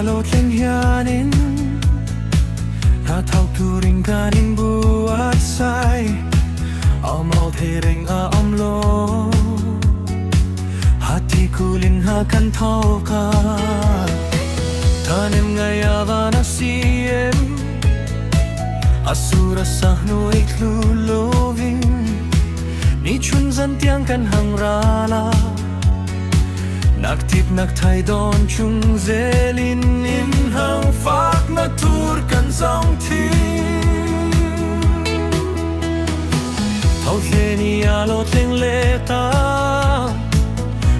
alot lengyanin Hatau turing kanin buat say Amal tereng amlo Hatiku linhakan tau ka Tanem ngayava na siem Asura sahnu iklulovin Ni chun zan tiang kan hang rala Naktip naktai don chung zelin in hang fak natur kan song ti Thau the ni alo teng leta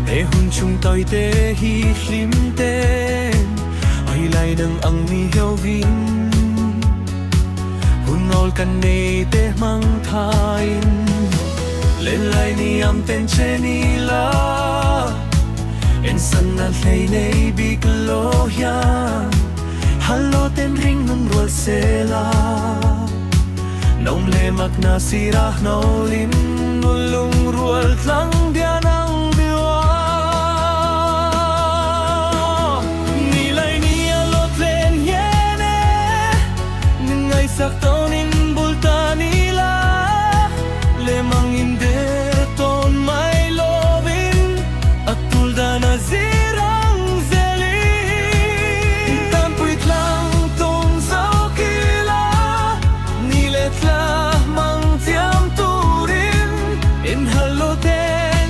E hun chung toi te hi hlim ten Ai lai nang ang mi heo vin Hun ol kan nei te mang thain Lên lai ni am ten che ni la En san na lay nay big lo yan Halo ten ring nun rual sela Nong le mak na sirah no lim Nulung rual tlang dia nang biwa Nilay ni alot len yene Ningay sakto nin bulta nila Le mang inde ton may lovin At tulda na zirang zeli Tampuit lang tong sao kila Nilet la mang tiam turin In haloten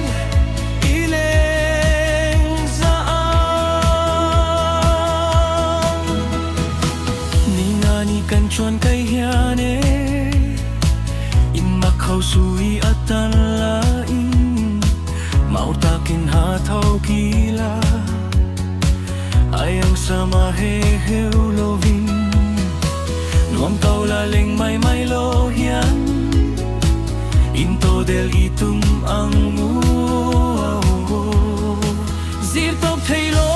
ileng saan Ningani kan chuan kay hiane In makhaw sui at tanlain Mautakin hataw kila Ayang sama heheu lovin Nuam kau laling may lohian Into del itum ang mu Zir top thailo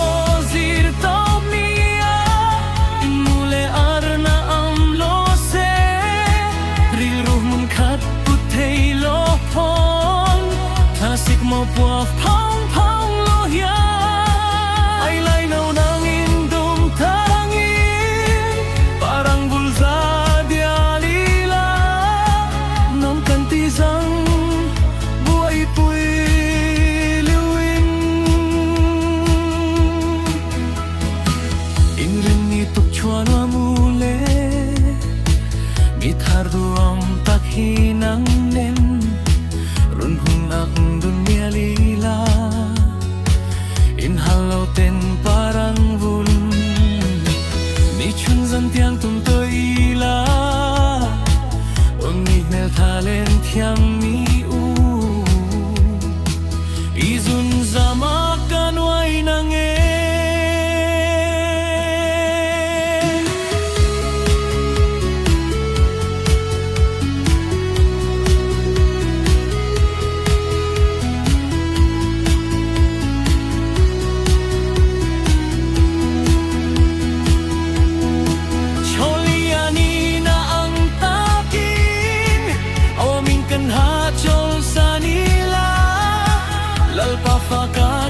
zir top niya Inmule arna am lo se Ril ruh mun khat put thailo pon Tasik mo puaf pang pang lohya Ay lay nau nang indum tarangin Parang bulsa dialila Nam kantizang buhay pu'y liwin Inrin nituk chuan wa mule Mithardu am takhinang nen Runhung akong dunia lila Inhalaw ten parang vulun Ni chun zan tiang tum to ila Ong nel talent yang mi u Izun zama kanway nang Lalpa faka